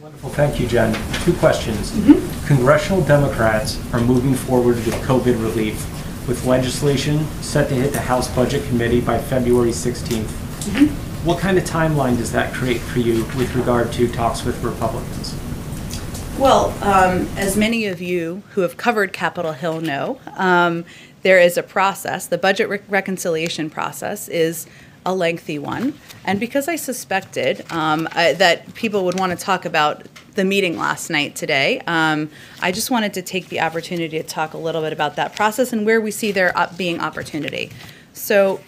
Wonderful. Thank you, Jen. Two questions. Congressional Democrats are moving forward with COVID relief, with legislation set to hit the House Budget Committee by February 16th. What kind of timeline does that create for you with regard to talks with Republicans? Well, as many of you who have covered Capitol Hill know, there is a process. The budget reconciliation process is a lengthy one. And because I suspected that people would want to talk about the meeting last night today, I just wanted to take the opportunity to talk a little bit about that process and where we see there being opportunity. So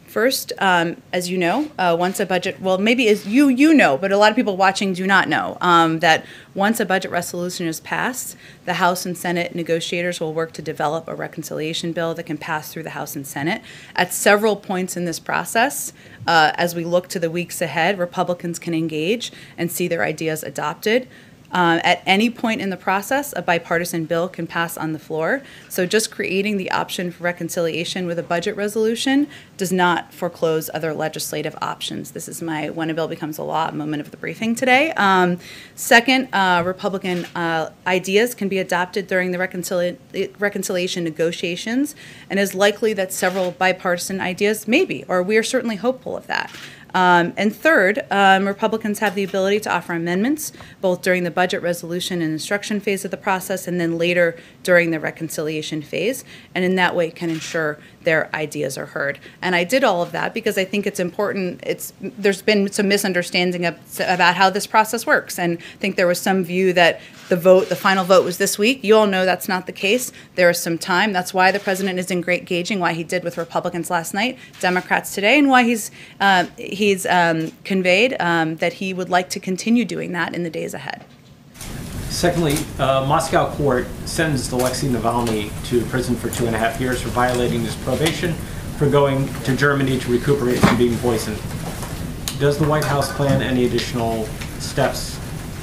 first, as you know, once a budget, well, maybe as you know, but a lot of people watching do not know, that once a budget resolution is passed, the House and Senate negotiators will work to develop a reconciliation bill that can pass through the House and Senate. At several points in this process, as we look to the weeks ahead, Republicans can engage and see their ideas adopted. At any point in the process, a bipartisan bill can pass on the floor. So just creating the option for reconciliation with a budget resolution does not foreclose other legislative options. This is my when a bill becomes a law moment of the briefing today. Second, Republican ideas can be adopted during the reconciliation negotiations, and is likely that several bipartisan ideas may be, or we are certainly hopeful of that. And third, Republicans have the ability to offer amendments both during the budget resolution and instruction phase of the process and then later during the reconciliation phase, and in that way can ensure their ideas are heard. And I did all of that because I think it's important. There's been some misunderstanding about how this process works, and I think there was some view that the final vote was this week. You all know that's not the case. There is some time. That's why the president is engaging, why he did with Republicans last night, Democrats today, and why he's conveyed that he would like to continue doing that in the days ahead. Secondly, Moscow court sentenced Alexei Navalny to prison for 2.5 years for violating his probation for going to Germany to recuperate from being poisoned. Does the White House plan any additional steps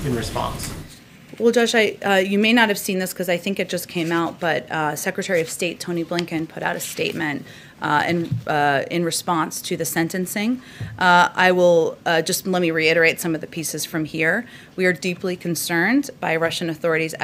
in response? Well, Josh, you may not have seen this because I think it just came out, but Secretary of State Tony Blinken put out a statement in response to the sentencing. I will just let me reiterate some of the pieces from here. We are deeply concerned by Russian authorities'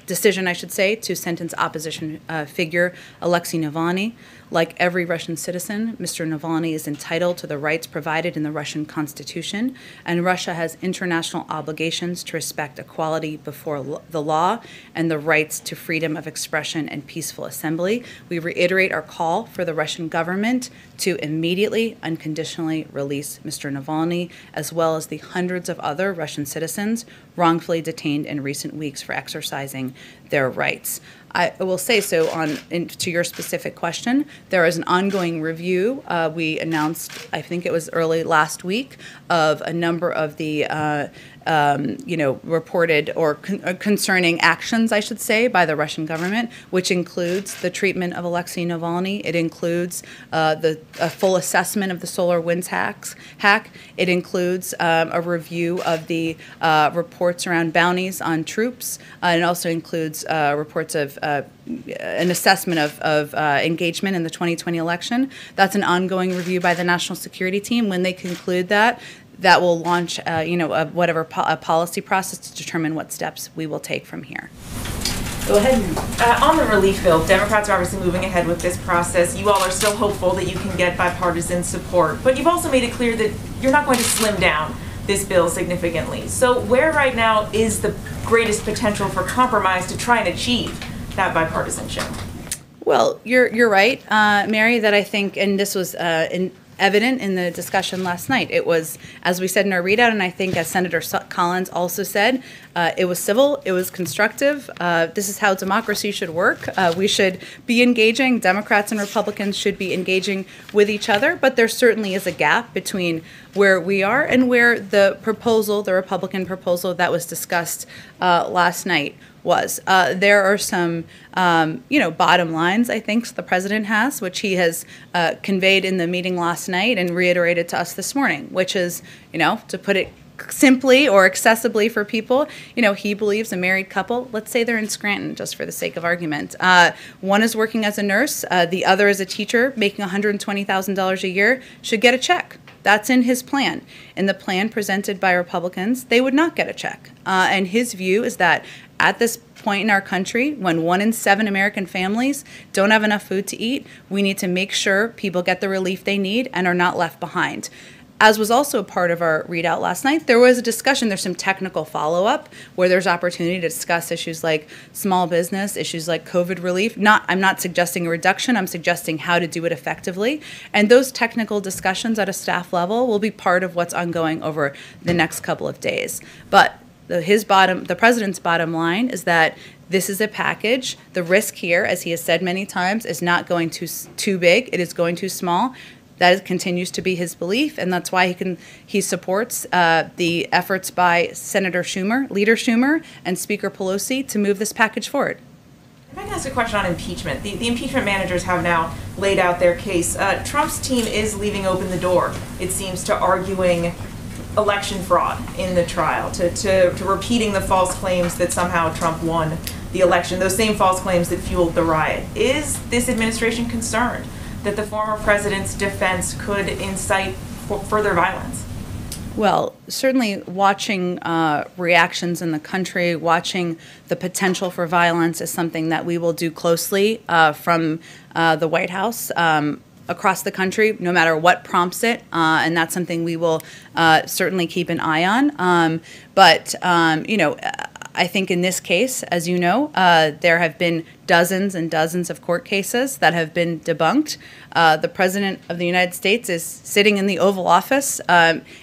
decision, I should say, to sentence opposition figure Alexei Navalny. Like every Russian citizen, Mr. Navalny is entitled to the rights provided in the Russian Constitution, and Russia has international obligations to respect equality before the law and the rights to freedom of expression and peaceful assembly. We reiterate our call for the Russian government to immediately, unconditionally release Mr. Navalny, as well as the hundreds of other Russian citizens wrongfully detained in recent weeks for exercising their rights. I will say so to your specific question. There is an ongoing review. We announced, I think it was early last week, of a number of the reported or concerning actions, I should say, by the Russian government, which includes the treatment of Alexei Navalny. It includes a full assessment of the SolarWinds hack. It includes a review of the reports around bounties on troops. And it also includes reports of an assessment of engagement in the 2020 election. That's an ongoing review by the National Security Team. When they conclude that will launch, a policy process to determine what steps we will take from here. Go ahead. On the relief bill, Democrats are obviously moving ahead with this process. You all are still hopeful that you can get bipartisan support, but you've also made it clear that you're not going to slim down this bill significantly. So where right now is the greatest potential for compromise to try and achieve that bipartisanship? Well, you're right, Mary, that I think, and this was evident in the discussion last night. It was, as we said in our readout, and I think as Senator Collins also said, it was civil, it was constructive. This is how democracy should work. We should be engaging. Democrats and Republicans should be engaging with each other, but there certainly is a gap between where we are and where the Republican proposal that was discussed last night was. There are some, bottom lines, I think, the president has, which he has conveyed in the meeting last night and reiterated to us this morning, which is, to put it simply or accessibly for people, he believes a married couple, let's say they're in Scranton, just for the sake of argument. One is working as a nurse, the other is a teacher making $120,000 a year, should get a check That's in his plan. In the plan presented by Republicans, they would not get a check. And his view is that at this point in our country, when 1 in 7 American families don't have enough food to eat, we need to make sure people get the relief they need and are not left behind. As was also a part of our readout last night, there was a discussion, there's some technical follow-up where there's opportunity to discuss issues like small business, issues like COVID relief. I'm not suggesting a reduction, I'm suggesting how to do it effectively. And those technical discussions at a staff level will be part of what's ongoing over the next couple of days. But the president's bottom line is that this is a package. The risk here, as he has said many times, is not going too big, it is going too small. That continues to be his belief, and that's why he supports the efforts by Senator Schumer, Leader Schumer, and Speaker Pelosi to move this package forward. If I can ask a question on impeachment. The impeachment managers have now laid out their case. Trump's team is leaving open the door, it seems, to arguing election fraud in the trial, to repeating the false claims that somehow Trump won the election, those same false claims that fueled the riot. Is this administration concerned that the former president's defense could incite further violence? Well, certainly watching reactions in the country, watching the potential for violence is something that we will do closely from the White House across the country, no matter what prompts it, and that's something we will certainly keep an eye on. But I think in this case, as you know, there have been dozens and dozens of court cases that have been debunked. The President of the United States is sitting in the Oval Office,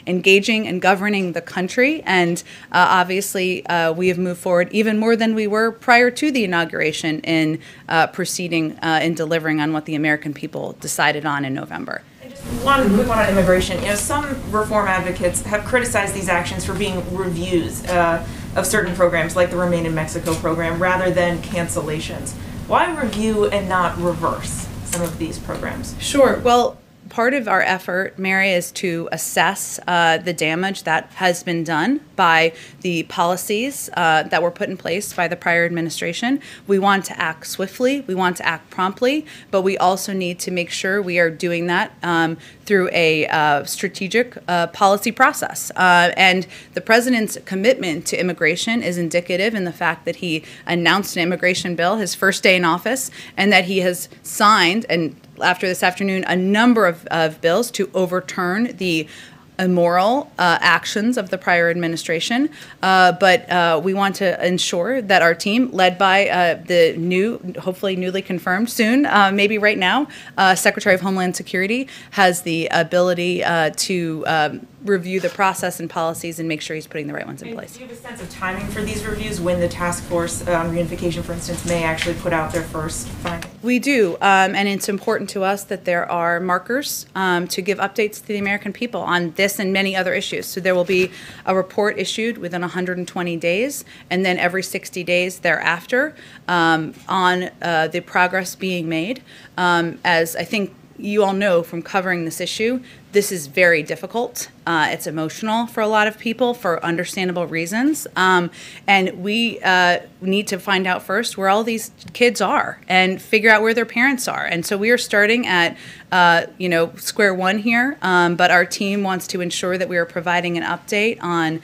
engaging and governing the country, and obviously we have moved forward even more than we were prior to the inauguration in proceeding and delivering on what the American people decided on in November. One quick one on immigration. Some reform advocates have criticized these actions for being reviews of certain programs, like the Remain in Mexico program, rather than cancellations. Why review and not reverse some of these programs? Sure. Well, part of our effort, Mary, is to assess the damage that has been done by the policies that were put in place by the prior administration. We want to act swiftly, we want to act promptly, but we also need to make sure we are doing that through a strategic policy process. And the president's commitment to immigration is indicative in the fact that he announced an immigration bill his first day in office, and that he has signed, and after this afternoon, a number of bills to overturn the immoral actions of the prior administration. But we want to ensure that our team, led by the hopefully newly confirmed soon, maybe right now, Secretary of Homeland Security, has the ability to review the process and policies and make sure he's putting the right ones in place. Do you have a sense of timing for these reviews, when the task force on reunification, for instance, may actually put out their first findings? We do, and it's important to us that there are markers to give updates to the American people on this and many other issues. So there will be a report issued within 120 days, and then every 60 days thereafter on the progress being made. As I think you all know from covering this issue, this is very difficult. It's emotional for a lot of people for understandable reasons. And we need to find out first where all these kids are and figure out where their parents are. And so we are starting at square one here, but our team wants to ensure that we are providing an update on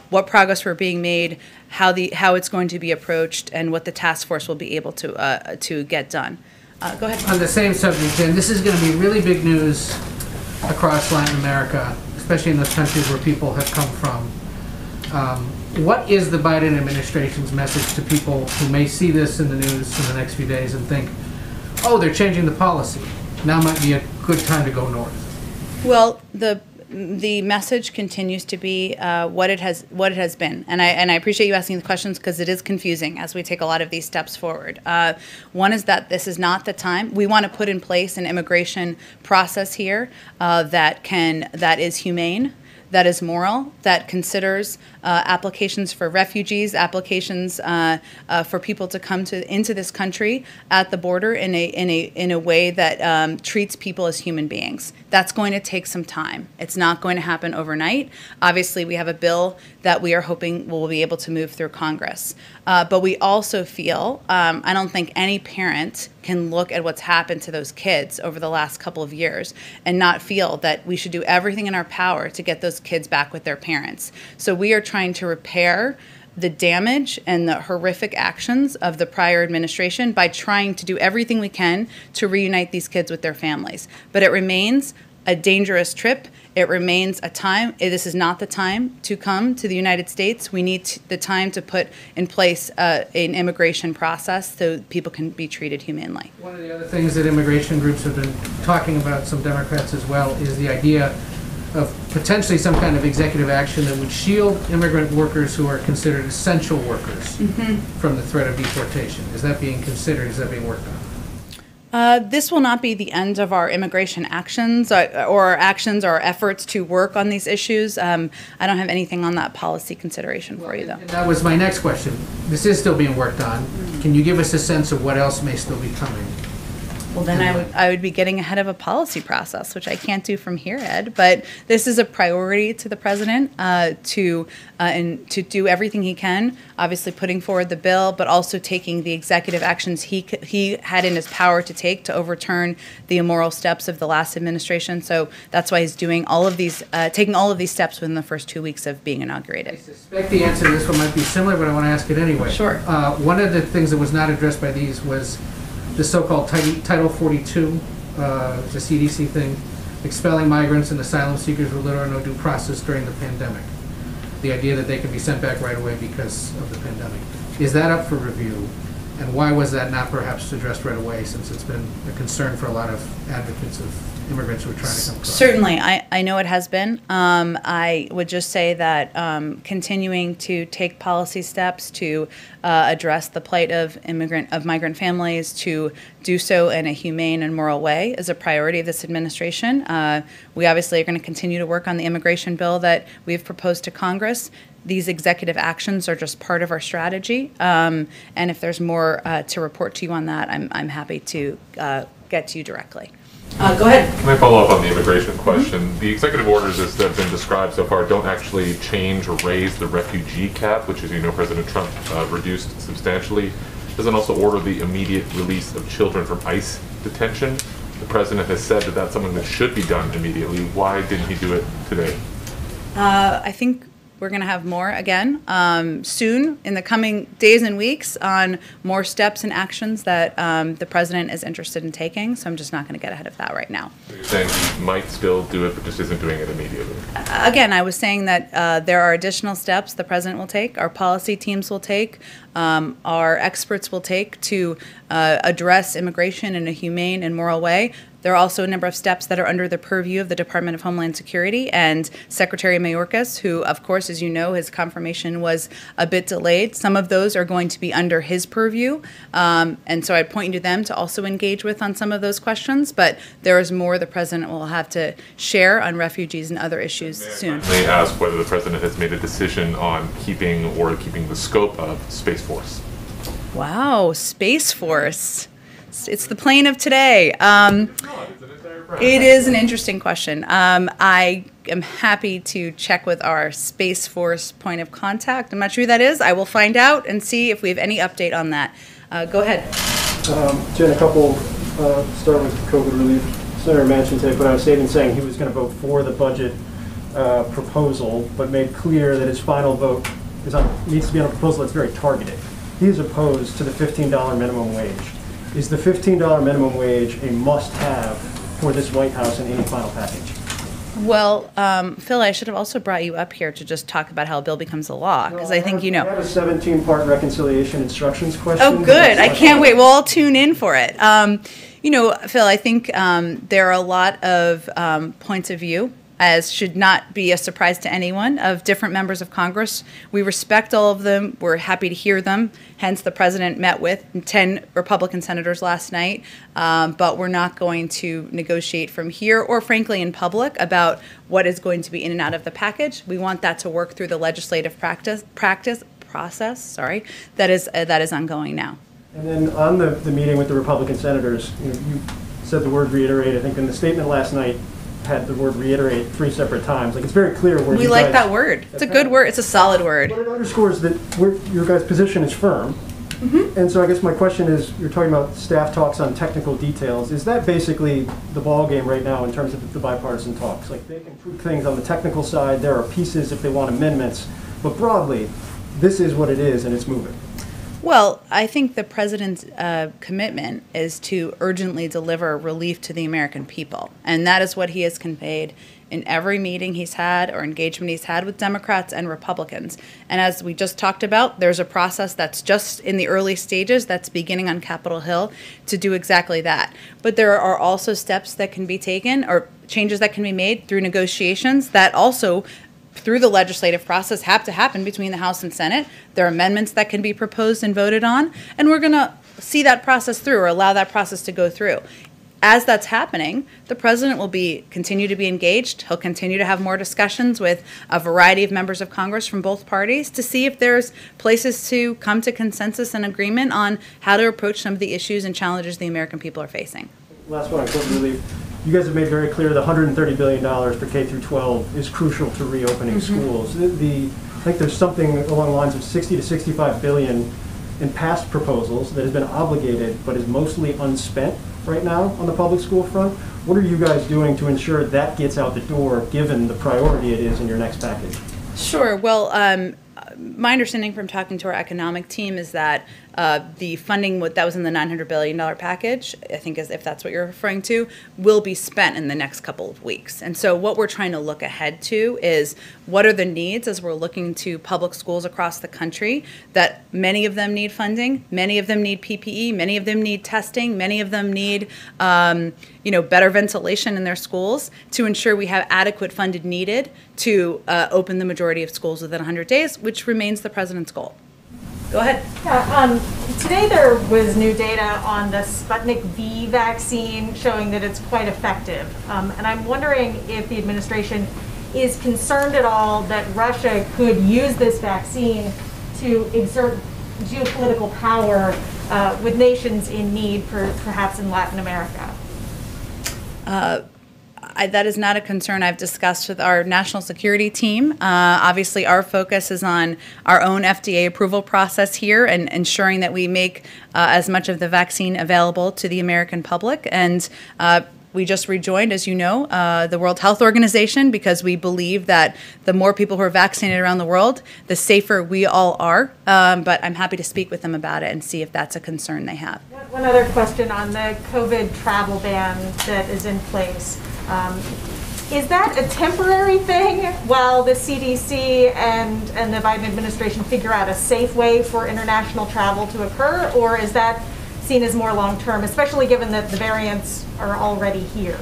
what progress we're being made, how it's going to be approached, and what the task force will be able to get done. Go ahead. On the same subject, and this is going to be really big news across Latin America, especially in those countries where people have come from. What is the Biden administration's message to people who may see this in the news in the next few days and think, oh, they're changing the policy, now might be a good time to go north? Well, the message continues to be what it has been, and I appreciate you asking the questions, because it is confusing as we take a lot of these steps forward. One is that this is not the time. We want to put in place an immigration process here that is humane, that is moral, that considers applications for refugees, applications for people to come into this country at the border in a way that treats people as human beings. That's going to take some time. It's not going to happen overnight. Obviously, we have a bill that we are hoping will be able to move through Congress. But we also feel, I don't think any parent can look at what's happened to those kids over the last couple of years and not feel that we should do everything in our power to get those kids back with their parents. So we are trying to repair the damage and the horrific actions of the prior administration by trying to do everything we can to reunite these kids with their families. But it remains a dangerous trip. It remains a time. This is not the time to come to the United States. We need the time to put in place an immigration process so people can be treated humanely. One of the other things that immigration groups have been talking about, some Democrats as well, is the idea of potentially some kind of executive action that would shield immigrant workers who are considered essential workers from the threat of deportation. Is that being considered? Is that being worked on? This will not be the end of our immigration actions or efforts to work on these issues. I don't have anything on that policy consideration for you, though. And that was my next question. This is still being worked on. Can you give us a sense of what else may still be coming? Well, then I would be getting ahead of a policy process, which I can't do from here, Ed. But this is a priority to the president to do everything he can, obviously putting forward the bill, but also taking the executive actions he had in his power to take to overturn the immoral steps of the last administration. So that's why he's doing all of these, taking all of these steps within the first 2 weeks of being inaugurated. I suspect the answer to this one might be similar, but I want to ask it anyway. Sure. One of the things that was not addressed by these was the so-called Title 42, the CDC thing, expelling migrants and asylum seekers with little or no due process during the pandemic. The idea that they can be sent back right away because of the pandemic. Is that up for review? And why was that not perhaps addressed right away, since it's been a concern for a lot of advocates of immigrants who are trying to come across? Certainly, I know it has been. I would just say that continuing to take policy steps to address the plight of migrant families, to do so in a humane and moral way, is a priority of this administration. We obviously are going to continue to work on the immigration bill that we've proposed to Congress. These executive actions are just part of our strategy, and if there's more to report to you on that, I'm happy to get to you directly. Go ahead. Can I follow up on the immigration question? The executive orders as that have been described so far don't actually change or raise the refugee cap, which, as you know, President Trump reduced substantially. Doesn't also order the immediate release of children from ICE detention. The president has said that that's something that should be done immediately. Why didn't he do it today? I think we're going to have more again soon in the coming days and weeks on more steps and actions that the president is interested in taking. So I'm just not going to get ahead of that right now. So you're saying he might still do it, but just isn't doing it immediately? Again, I was saying that there are additional steps the president will take, our policy teams will take, our experts will take to address immigration in a humane and moral way. There are also a number of steps that are under the purview of the Department of Homeland Security and Secretary Mayorkas, who, of course, as you know, his confirmation was a bit delayed. Some of those are going to be under his purview, and so I'd point you to them to also engage with on some of those questions. But there is more the president will have to share on refugees and other issues soon. May I ask whether the president has made a decision on keeping the scope of Space Force? Wow, Space Force. It's the plane of today. It is an interesting question. I am happy to check with our Space Force point of contact. I'm not sure who that is. I will find out and see if we have any update on that. Go ahead. Jen, a couple, start with COVID relief. Senator Manchin today put out a statement saying he was going to vote for the budget proposal, but made clear that his final vote needs to be on a proposal that's very targeted. He is opposed to the $15 minimum wage. Is the $15 minimum wage a must-have for this White House in any final package? Well, Phil, I should have also brought you up here to just talk about how a bill becomes a law, because I think you know. I have a 17-part reconciliation instructions question. Oh, good. I can't wait. We'll all tune in for it. You know, Phil, I think there are a lot of points of view as should not be a surprise to anyone, of different members of Congress. We respect all of them. We're happy to hear them. Hence, the president met with 10 Republican senators last night. But we're not going to negotiate from here or, frankly, in public about what is going to be in and out of the package. We want that to work through the legislative process that is ongoing now. And then on the meeting with the Republican senators, you said the word reiterate. I think in the statement last night had the word reiterate 3 separate times. Like, it's very clear where we like that word. It's a good word. It's a solid word. But it underscores that your guys' position is firm. Mm-hmm. And so I guess my question is, you're talking about staff talks on technical details. Is that basically the ball game right now in terms of the bipartisan talks? Like, they can tweak things on the technical side. There are pieces if they want amendments. But broadly, this is what it is, and it's moving. Well, I think the president's commitment is to urgently deliver relief to the American people. And that is what he has conveyed in every meeting he's had or engagement he's had with Democrats and Republicans. And as we just talked about, there's a process that's just in the early stages that's beginning on Capitol Hill to do exactly that. But there are also steps that can be taken or changes that can be made through negotiations that also through the legislative process have to happen between the House and Senate. There are amendments that can be proposed and voted on, and we're going to see that process through or allow that process to go through. As that's happening, the president will continue to be engaged. He'll continue to have more discussions with a variety of members of Congress from both parties to see if there's places to come to consensus and agreement on how to approach some of the issues and challenges the American people are facing. Last one, I couldn't really. You guys have made very clear the $130 billion for K-12 is crucial to reopening schools. I think there's something along the lines of 60 to 65 billion in past proposals that has been obligated but is mostly unspent right now on the public school front. What are you guys doing to ensure that gets out the door given the priority it is in your next package? Sure. Well, my understanding from talking to our economic team is that the funding that was in the $900 billion package, I think if that's what you're referring to, will be spent in the next couple of weeks. And so what we're trying to look ahead to is what are the needs as we're looking to public schools across the country, that many of them need funding, many of them need PPE, many of them need testing, many of them need better ventilation in their schools to ensure we have adequate funded needed to open the majority of schools within 100 days, which remains the president's goal. Go ahead. Yeah, today there was new data on the Sputnik V vaccine showing that it's quite effective. And I'm wondering if the administration is concerned at all that Russia could use this vaccine to exert geopolitical power with nations in need, perhaps in Latin America. That is not a concern I've discussed with our national security team. Obviously, our focus is on our own FDA approval process here and ensuring that we make as much of the vaccine available to the American public. And we just rejoined, as you know, the World Health Organization because we believe that the more people who are vaccinated around the world, the safer we all are. But I'm happy to speak with them about it and see if that's a concern they have. One other question on the COVID travel ban that is in place. Is that a temporary thing while the CDC and the Biden administration figure out a safe way for international travel to occur, or is that seen as more long-term, especially given that the variants are already here?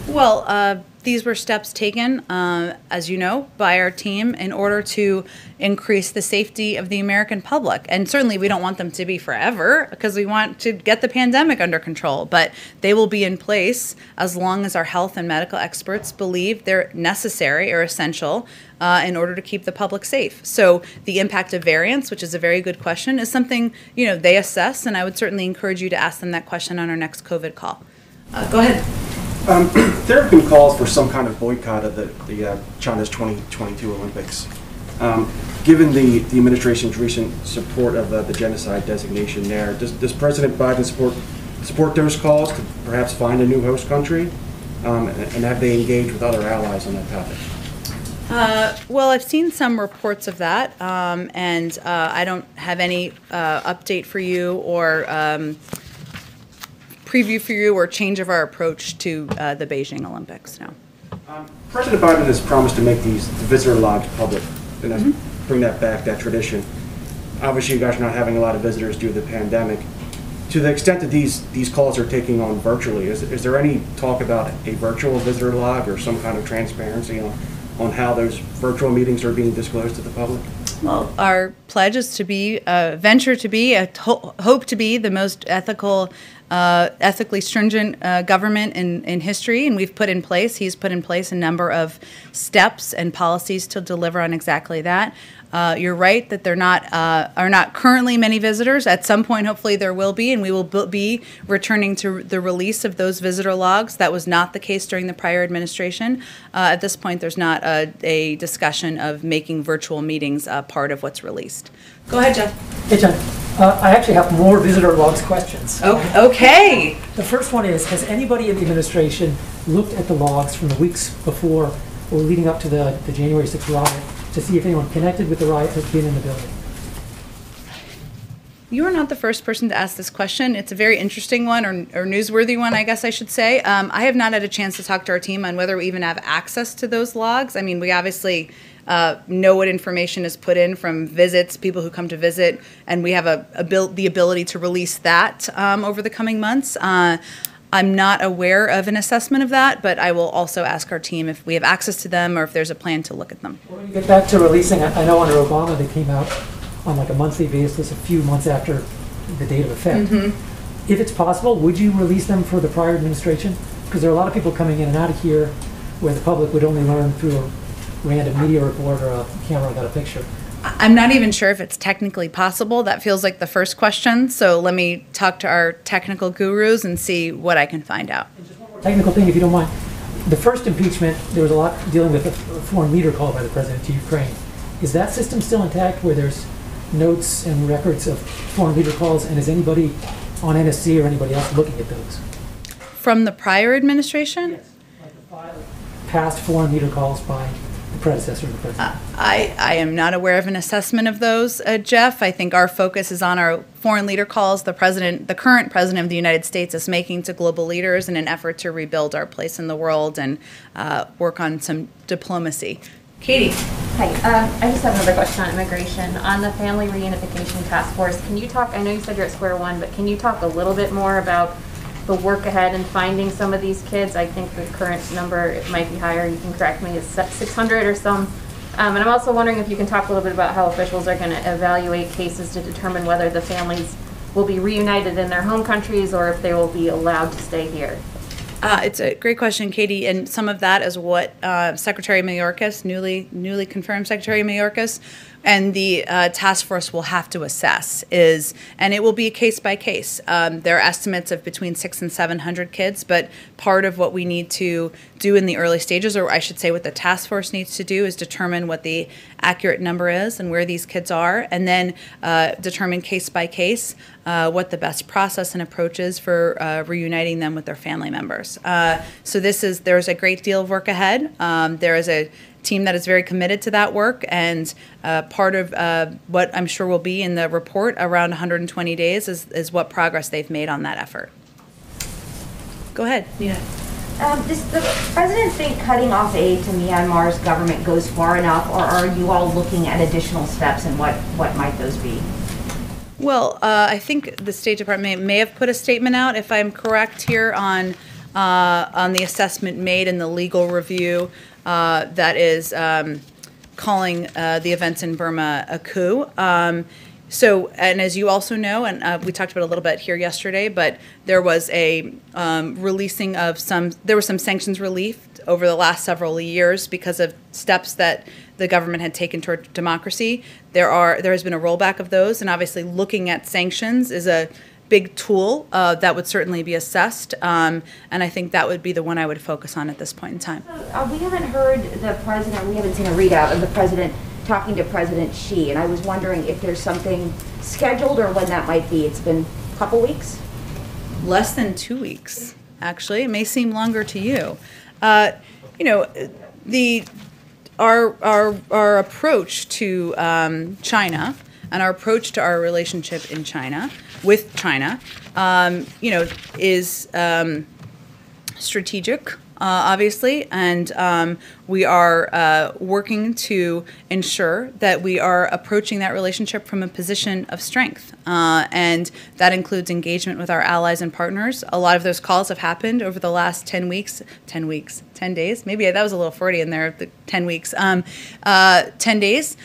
Well, these were steps taken, as you know, by our team in order to increase the safety of the American public. And certainly we don't want them to be forever because we want to get the pandemic under control. But they will be in place as long as our health and medical experts believe they're necessary or essential in order to keep the public safe. So the impact of variants, which is a very good question, is something they assess. And I would certainly encourage you to ask them that question on our next COVID call. Go ahead. There have been calls for some kind of boycott of the China's 2022 Olympics. Given the administration's recent support of the genocide designation there, does President Biden support those calls to perhaps find a new host country? And have they engaged with other allies on that topic? Well, I've seen some reports of that, and I don't have any update for you or preview for you or change of our approach to the Beijing Olympics. No. President Biden has promised to make the visitor logs public and bring that back, that tradition. Obviously, you guys are not having a lot of visitors due to the pandemic. to the extent that these calls are taking on virtually, is there any talk about a virtual visitor log or some kind of transparency on how those virtual meetings are being disclosed to the public? Well, our pledge is to be, venture to be, hope to be the most ethically stringent government in history, and he's put in place a number of steps and policies to deliver on exactly that. You're right that there are not currently many visitors. At some point, hopefully, there will be, and we will be returning to the release of those visitor logs. That was not the case during the prior administration. At this point, there's not a discussion of making virtual meetings part of what's released. Go ahead, Jeff. Hey, John. I actually have more visitor logs questions. Oh, okay. The first one is, has anybody in the administration looked at the logs from the weeks before or leading up to the January 6th riot to see if anyone connected with the riot has been in the building? You are not the first person to ask this question. It's a very interesting one, or newsworthy one, I guess I should say. I have not had a chance to talk to our team on whether we even have access to those logs. I mean, we obviously know what information is put in from visits, people who come to visit, and we have the ability to release that over the coming months. I'm not aware of an assessment of that, but I will also ask our team if we have access to them or if there's a plan to look at them. When you get back to releasing, I know under Obama they came out on like a monthly basis a few months after the date of effect. Mm-hmm. If it's possible, would you release them for the prior administration? Because there are a lot of people coming in and out of here where the public would only learn through a random media report or a camera got a picture. I'm not even sure if it's technically possible. That feels like the first question. So let me talk to our technical gurus and see what I can find out. And just one more technical thing, if you don't mind. The first impeachment, there was a lot dealing with a foreign leader call by the president to Ukraine. Is that system still intact where there's notes and records of foreign leader calls? And is anybody on NSC or anybody else looking at those? From the prior administration? Yes. Like the file, past foreign leader calls by the predecessor of the president. I am not aware of an assessment of those, Jeff. I think our focus is on our foreign leader calls the current president of the United States is making to global leaders in an effort to rebuild our place in the world and work on some diplomacy. Katie. Hi, I just have another question on immigration. On the Family Reunification Task Force, can you talk, I know you said you're at square one, but can you talk a little bit more about the work ahead in finding some of these kids? I think the current number, it might be higher, you can correct me, is 600 or some. And I'm also wondering if you can talk a little bit about how officials are going to evaluate cases to determine whether the families will be reunited in their home countries or if they will be allowed to stay here. It's a great question, Katie, and some of that is what Secretary Mayorkas, newly confirmed Secretary Mayorkas, and the task force will have to assess and it will be case by case. There are estimates of between 600 and 700 kids, but part of what we need to do in the early stages, or I should say what the task force needs to do, is determine what the accurate number is and where these kids are, and then determine case by case what the best process and approach is for reuniting them with their family members. So there's a great deal of work ahead. There is a team that is very committed to that work, and part of what I'm sure will be in the report around 120 days is what progress they've made on that effort. Go ahead, Nina. Does the president think cutting off aid to Myanmar's government goes far enough, or are you all looking at additional steps, and what might those be? Well, I think the State Department may have put a statement out, if I'm correct here, on the assessment made in the legal review that is calling the events in Burma a coup. So, and as you also know, and we talked about it a little bit here yesterday, but there was a releasing of there was some sanctions relief over the last several years because of steps that the government had taken toward democracy. There has been a rollback of those, and obviously looking at sanctions is a big tool that would certainly be assessed, and I think that would be the one I would focus on at this point in time. So, we haven't heard the president, we haven't seen a readout of the president talking to President Xi, and I was wondering if there's something scheduled or when that might be. It's been a couple weeks? Less than 2 weeks, actually. It may seem longer to you. Our approach to China and our approach to our relationship in China, with China, is strategic, obviously, and we are working to ensure that we are approaching that relationship from a position of strength. And that includes engagement with our allies and partners. A lot of those calls have happened over the last 10 days. Maybe that was a little Freudian there, the 10 weeks. 10 days,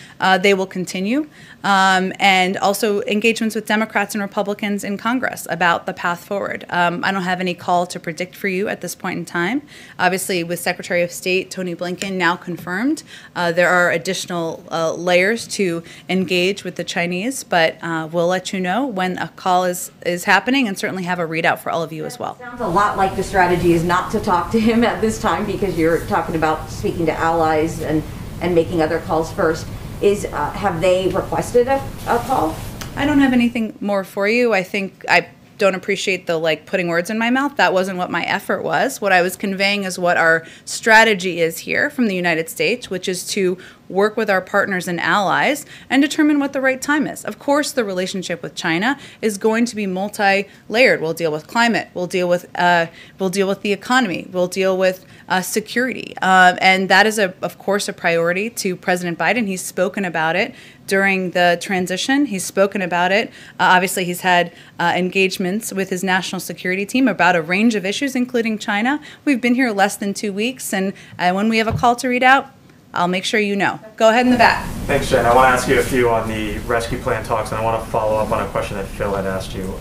they will continue. And also engagements with Democrats and Republicans in Congress about the path forward. I don't have any call to predict for you at this point in time. Obviously, with Secretary of State Tony Blinken now confirmed, there are additional layers to engage with the Chinese, but we'll let you know when a call is happening and certainly have a readout for all of you as well. Sounds a lot like the strategy is not to talk to him at this time because you're talking about speaking to allies and making other calls first. Have they requested a call? I don't have anything more for you. I think I don't appreciate the putting words in my mouth. That wasn't what my effort was. What I was conveying is what our strategy is here from the United States, which is to work with our partners and allies and determine what the right time is. Of course, the relationship with China is going to be multi-layered. We'll deal with climate. We'll deal with the economy. We'll deal with security. And that is, of course, a priority to President Biden. He's spoken about it during the transition. He's spoken about it. Obviously, he's had engagements with his national security team about a range of issues, including China. We've been here less than 2 weeks, and when we have a call to read out, I'll make sure you know. Go ahead in the back. Thanks, Jen. I want to ask you a few on the rescue plan talks, and I want to follow up on a question that Phil had asked you.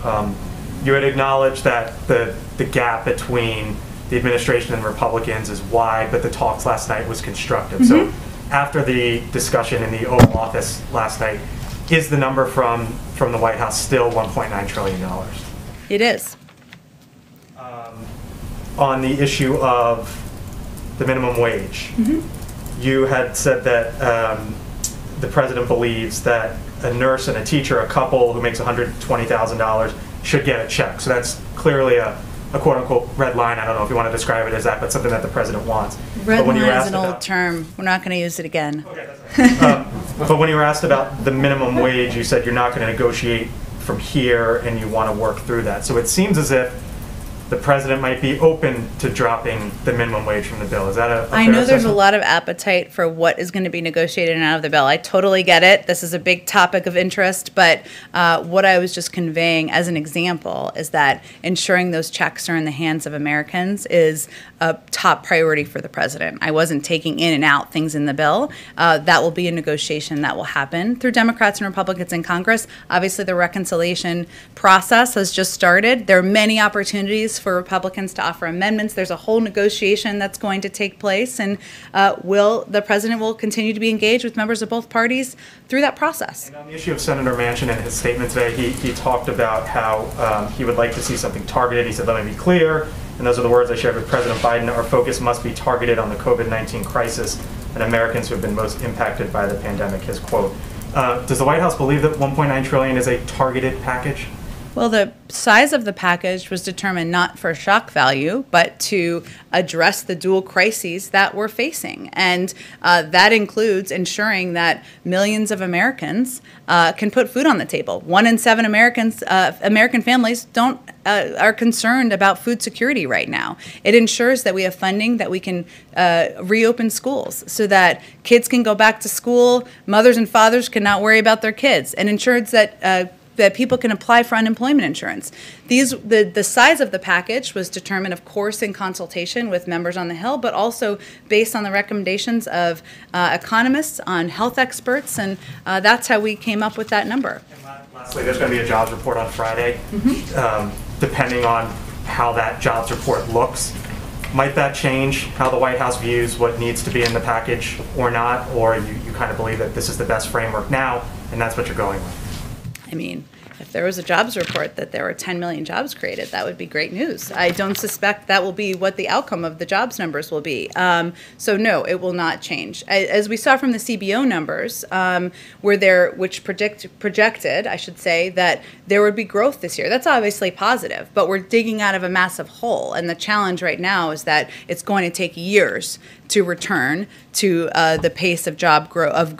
You had acknowledged that the gap between the administration and Republicans is wide, but the talks last night was constructive. So after the discussion in the Oval Office last night, is the number from the White House still $1.9 trillion? It is. On the issue of the minimum wage, you had said that the president believes that a nurse and a teacher, a couple who makes $120,000, should get a check. So that's clearly a quote-unquote red line. I don't know if you want to describe it as that, but something that the president wants. Red line is an old term. We're not going to use it again. Okay, that's right. But when you were asked about the minimum wage, you said you're not going to negotiate from here and you want to work through that. So it seems as if the president might be open to dropping the minimum wage from the bill. Is that a fair I know there's a assessment? lot of appetite for what is going to be negotiated and out of the bill. I totally get it. This is a big topic of interest, but what I was just conveying as an example is that ensuring those checks are in the hands of Americans is a top priority for the president. I wasn't taking in and out things in the bill. That will be a negotiation that will happen through Democrats and Republicans in Congress. Obviously, the reconciliation process has just started. There are many opportunities for Republicans to offer amendments. There's a whole negotiation that's going to take place, and the president will continue to be engaged with members of both parties through that process. And on the issue of Senator Manchin and his statement today, he talked about how he would like to see something targeted. He said, let me be clear, and those are the words I shared with President Biden, our focus must be targeted on the COVID-19 crisis and Americans who have been most impacted by the pandemic, his quote. Does the White House believe that $1.9 trillion is a targeted package? Well, the size of the package was determined not for shock value, but to address the dual crises that we're facing. And that includes ensuring that millions of Americans can put food on the table. 1 in 7 American families are concerned about food security right now. It ensures that we have funding, that we can reopen schools so that kids can go back to school, mothers and fathers can not worry about their kids, and ensures that people can apply for unemployment insurance. The size of the package was determined, of course, in consultation with members on the Hill, but also based on the recommendations of economists, on health experts, and that's how we came up with that number. And lastly, there's going to be a jobs report on Friday. Depending on how that jobs report looks, might that change how the White House views what needs to be in the package or not? Or you kind of believe that this is the best framework now, and that's what you're going with? I mean, if there was a jobs report that there were 10 million jobs created, that would be great news. I don't suspect that will be what the outcome of the jobs numbers will be. So no, it will not change. As we saw from the CBO numbers, which projected, I should say, that there would be growth this year. That's obviously positive, but we're digging out of a massive hole. And the challenge right now is that it's going to take years to return to the pace of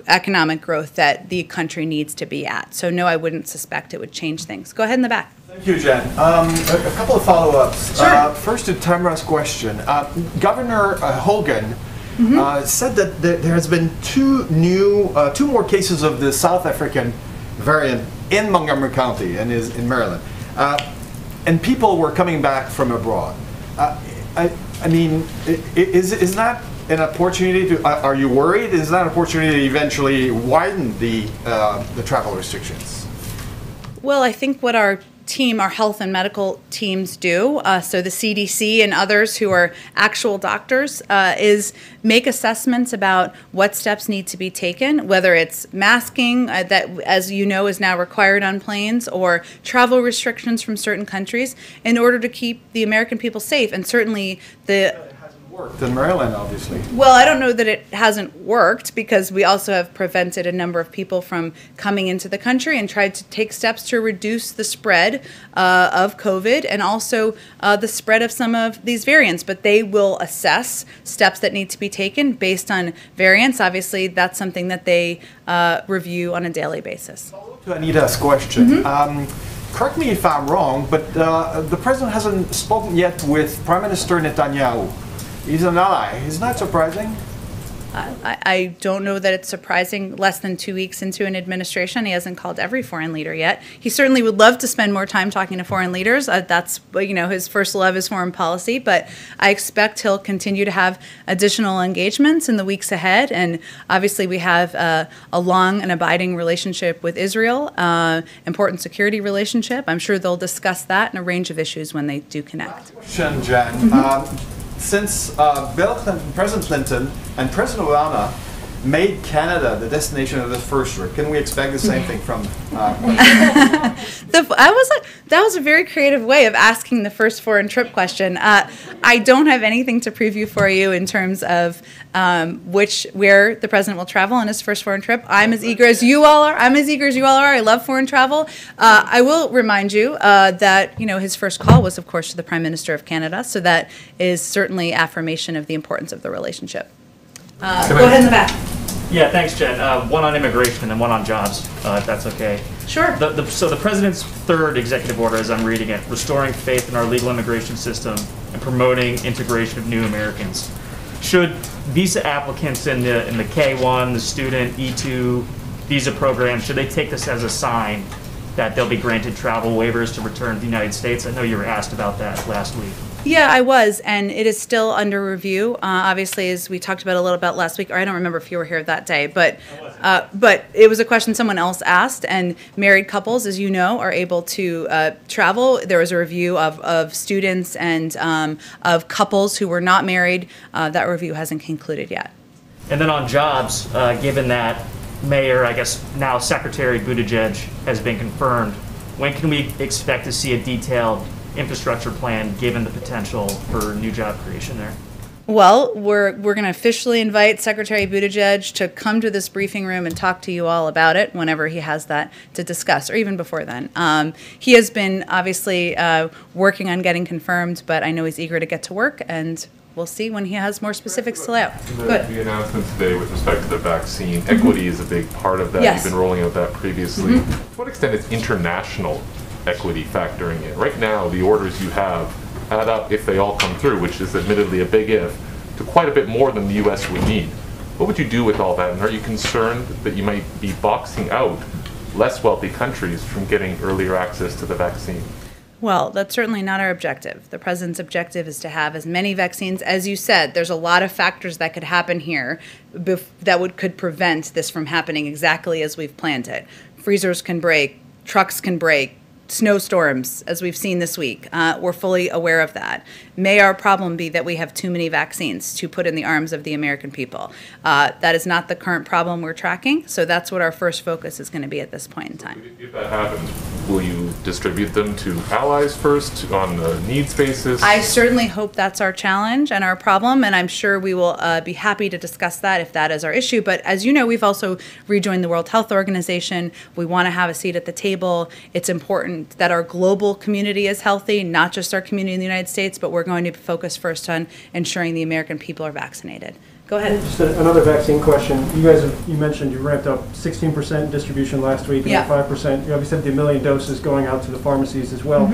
economic growth that the country needs to be at. So no, I wouldn't suspect it would change things. Go ahead in the back. Thank you, Jen. A couple of follow-ups. Sure. First, to Tamara's question. Governor Hogan said that there has been two more cases of the South African variant in Montgomery County and is in Maryland, and people were coming back from abroad. I mean, is that an opportunity to? Are you worried? Is that an opportunity to eventually widen the travel restrictions? Well, I think what our health and medical teams do, so the CDC and others who are actual doctors, is make assessments about what steps need to be taken, whether it's masking, that, as you know, is now required on planes, or travel restrictions from certain countries in order to keep the American people safe. And certainly Worked in Maryland, obviously. Well, I don't know that it hasn't worked, because we also have prevented a number of people from coming into the country and tried to take steps to reduce the spread of COVID and also the spread of some of these variants. But they will assess steps that need to be taken based on variants. Obviously, that's something that they review on a daily basis. To Anita's question. Correct me if I'm wrong, but the president hasn't spoken yet with Prime Minister Netanyahu. He's an ally. Isn't that surprising? I don't know that it's surprising. Less than 2 weeks into an administration, he hasn't called every foreign leader yet. He certainly would love to spend more time talking to foreign leaders. That's, you know, his first love is foreign policy. But I expect he'll continue to have additional engagements in the weeks ahead. And obviously, we have a long and abiding relationship with Israel, important security relationship. I'm sure they'll discuss that and a range of issues when they do connect. Question, Jen. Since President Clinton and President Obama made Canada the destination of the first trip, can we expect the same thing from That was a very creative way of asking the first foreign trip question. I don't have anything to preview for you in terms of where the president will travel on his first foreign trip. I'm as eager as you all are. I love foreign travel. I will remind you that, you know, his first call was, of course, to the Prime Minister of Canada. So that is certainly affirmation of the importance of the relationship. Go ahead in the back. Yeah, thanks, Jen. One on immigration and one on jobs, if that's okay. Sure. So the president's third executive order, as I'm reading it, restoring faith in our legal immigration system and promoting integration of new Americans. Should visa applicants in the K1, the student E2 visa program, should they take this as a sign that they'll be granted travel waivers to return to the United States? I know you were asked about that last week. Yeah, I was, and it is still under review. Obviously, as we talked about a little bit last week, or I don't remember if you were here that day, but it was a question someone else asked, and married couples, as you know, are able to travel. There was a review of students and of couples who were not married. That review hasn't concluded yet. And then on jobs, given that Mayor, I guess now Secretary Buttigieg has been confirmed, when can we expect to see a detailed infrastructure plan given the potential for new job creation there? Well, we're going to officially invite Secretary Buttigieg to come to this briefing room and talk to you all about it whenever he has that to discuss, or even before then. He has been obviously working on getting confirmed, but I know he's eager to get to work, and we'll see when he has more specifics to lay out. The announcement today with respect to the vaccine, equity is a big part of that. Yes. You've been rolling out that previously. To what extent is international equity factoring in? Right now, the orders you have add up, if they all come through, which is admittedly a big if, to quite a bit more than the U.S. would need. What would you do with all that? And are you concerned that you might be boxing out less wealthy countries from getting earlier access to the vaccine? Well, that's certainly not our objective. The president's objective is to have as many vaccines. As you said, there's a lot of factors that could happen here that could prevent this from happening exactly as we've planned it. Freezers can break, trucks can break, snowstorms, as we've seen this week. We're fully aware of that. May our problem be that we have too many vaccines to put in the arms of the American people. That is not the current problem we're tracking, so that's what our first focus is going to be at this point in time. If that happens, will you distribute them to allies first on a needs basis? I certainly hope that's our challenge and our problem, and I'm sure we will be happy to discuss that if that is our issue. But as you know, we've also rejoined the World Health Organization. We want to have a seat at the table. It's important that our global community is healthy, not just our community in the United States, but we're going to focus first on ensuring the American people are vaccinated. Go ahead. Just another vaccine question. You mentioned you ramped up 16% distribution last week, and 5%. You obviously have the 1 million doses going out to the pharmacies as well.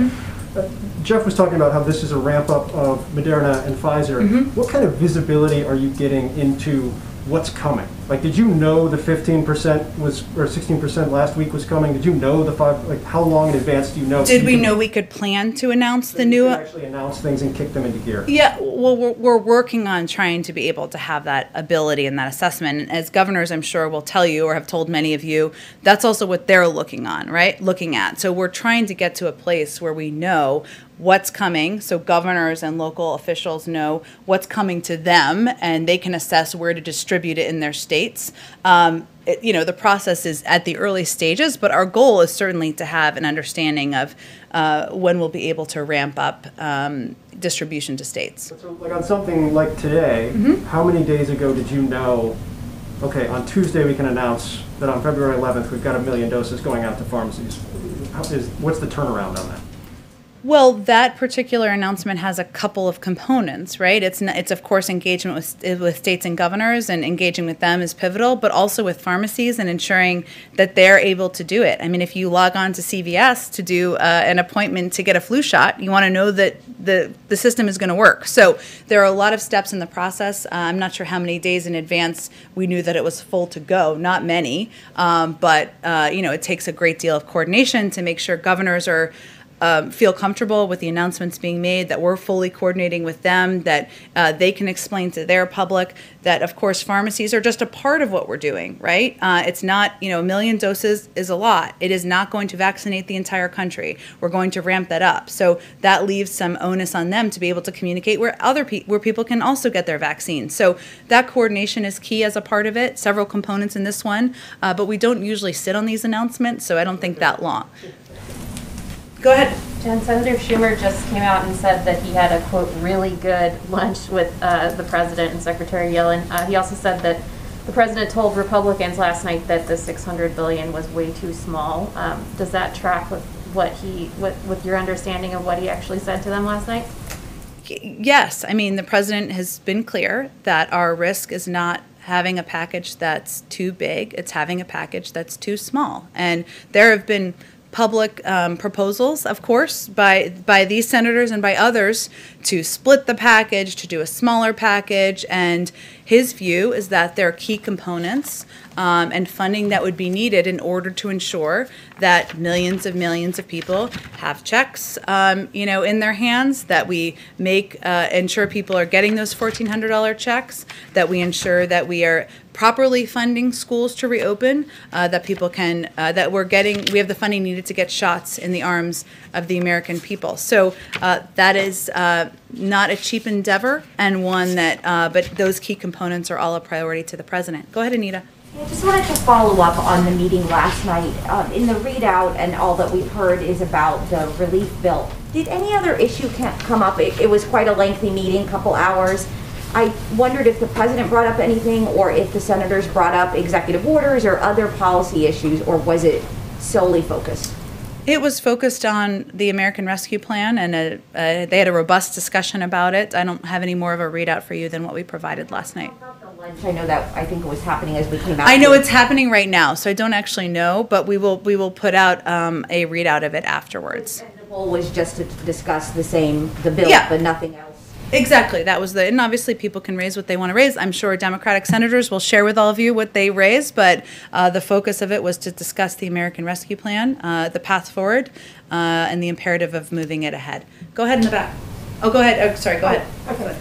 Jeff was talking about how this is a ramp up of Moderna and Pfizer. What kind of visibility are you getting into what's coming? Like, did you know the 15% was, or 16% last week was coming? Did you know the how long in advance do you know? Did we know we could plan to announce the new? Actually announce things and kick them into gear. Yeah, well, we're working on trying to be able to have that ability and that assessment. And as governors, I'm sure, will tell you, or have told many of you, that's also what they're looking at. So we're trying to get to a place where we know what's coming, so governors and local officials know what's coming to them, and they can assess where to distribute it in their states. The process is at the early stages, but our goal is certainly to have an understanding of when we'll be able to ramp up distribution to states. So, like on something like today, how many days ago did you know, okay, on Tuesday we can announce that on February 11th we've got 1 million doses going out to pharmacies? What's the turnaround on that? Well, that particular announcement has a couple of components, right? It's of course engagement with states and governors, and engaging with them is pivotal, but also with pharmacies and ensuring that they're able to do it. I mean, if you log on to CVS to do an appointment to get a flu shot, you want to know that the system is going to work. So there are a lot of steps in the process. I'm not sure how many days in advance we knew that it was full to go. Not many, but it takes a great deal of coordination to make sure governors are feel comfortable with the announcements being made, that we're fully coordinating with them, that they can explain to their public that, of course, pharmacies are just a part of what we're doing, right? It's not, 1 million doses is a lot. It is not going to vaccinate the entire country. We're going to ramp that up. So that leaves some onus on them to be able to communicate where where people can also get their vaccine. So that coordination is key as a part of it, several components in this one, but we don't usually sit on these announcements, so I don't think that long. Go ahead. Jen, Senator Schumer just came out and said that he had a, quote, really good lunch with the president and Secretary Yellen. He also said that the president told Republicans last night that the $600 billion was way too small. Does that track with with your understanding of what he actually said to them last night? Yes. I mean, the president has been clear that our risk is not having a package that's too big. It's having a package that's too small. And there have been public proposals, of course, by these senators and by others to split the package, to do a smaller package, and his view is that there are key components and funding that would be needed in order to ensure that millions of people have checks, in their hands, that we ensure people are getting those $1,400 checks, that we ensure that we are properly funding schools to reopen, that people can, we have the funding needed to get shots in the arms of the American people. So that is not a cheap endeavor, and one that, but those key components are all a priority to the president. Go ahead, Anita. I just wanted to follow up on the meeting last night. In the readout, and all that we've heard is about the relief bill. Did any other issue come up? It was quite a lengthy meeting, couple hours. I wondered if the president brought up anything, or if the senators brought up executive orders or other policy issues, or was it solely focused? It was focused on the American Rescue Plan, and they had a robust discussion about it. I don't have any more of a readout for you than what we provided last night. I know that, I think it was happening as we came out. I know it's happening right now, so I don't actually know, but we will put out a readout of it afterwards. And the goal was just to discuss the bill, yeah, but nothing else. Exactly. That was and obviously people can raise what they want to raise. I'm sure Democratic senators will share with all of you what they raise, but the focus of it was to discuss the American Rescue Plan, the path forward, and the imperative of moving it ahead. Go ahead in the back. Oh, go ahead. Oh, sorry, go ahead. Okay.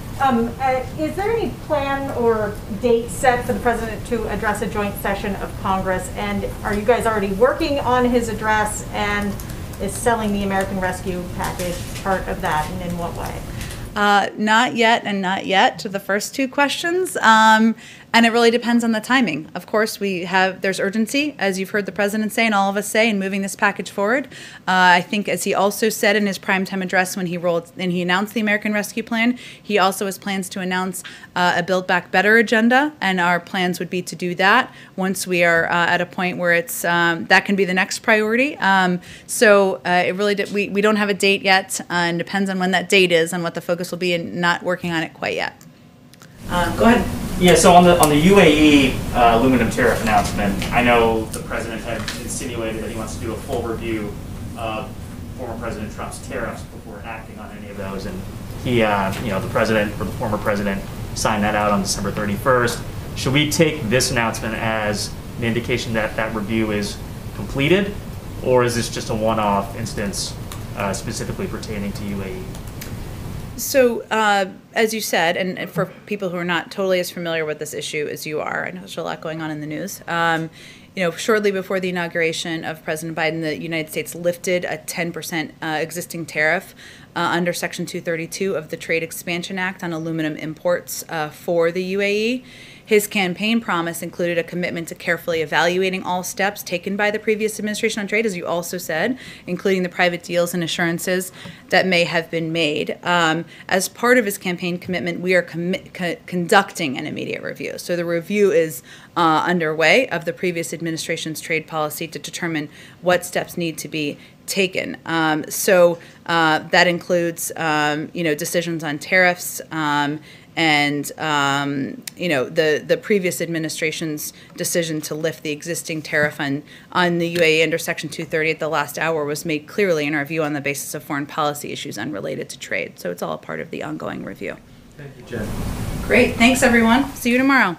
Is there any plan or date set for the president to address a joint session of Congress? And are you guys already working on his address? And is selling the American Rescue Package part of that, and in what way? Not yet and not yet to the first two questions. And it really depends on the timing. Of course, there's urgency, as you've heard the president say and all of us say, in moving this package forward. I think, as he also said in his primetime address when he announced the American Rescue Plan, he also has plans to announce a Build Back Better agenda, and our plans would be to do that once we are at a point where it's that can be the next priority. So it really we don't have a date yet, and depends on when that date is and what the focus will be, and not working on it quite yet. Go ahead. Yeah, so on the UAE aluminum tariff announcement, I know the president had insinuated that he wants to do a full review of former President Trump's tariffs before acting on any of those. And he, the president, or the former president, signed that out on December 31st. Should we take this announcement as an indication that that review is completed, or is this just a one-off instance specifically pertaining to UAE? So, as you said, and for people who are not totally as familiar with this issue as you are, I know there's a lot going on in the news. Shortly before the inauguration of President Biden, the United States lifted a 10% existing tariff under Section 232 of the Trade Expansion Act on aluminum imports for the UAE. His campaign promise included a commitment to carefully evaluating all steps taken by the previous administration on trade, as you also said, including the private deals and assurances that may have been made. As part of his campaign commitment, we are conducting an immediate review. So the review is underway of the previous administration's trade policy to determine what steps need to be taken. That includes, decisions on tariffs, and the previous administration's decision to lift the existing tariff on the UAE under Section 230 at the last hour was made clearly, in our view, on the basis of foreign policy issues unrelated to trade. So it's all part of the ongoing review. Thank you, Jen. Great. Thanks, everyone. See you tomorrow.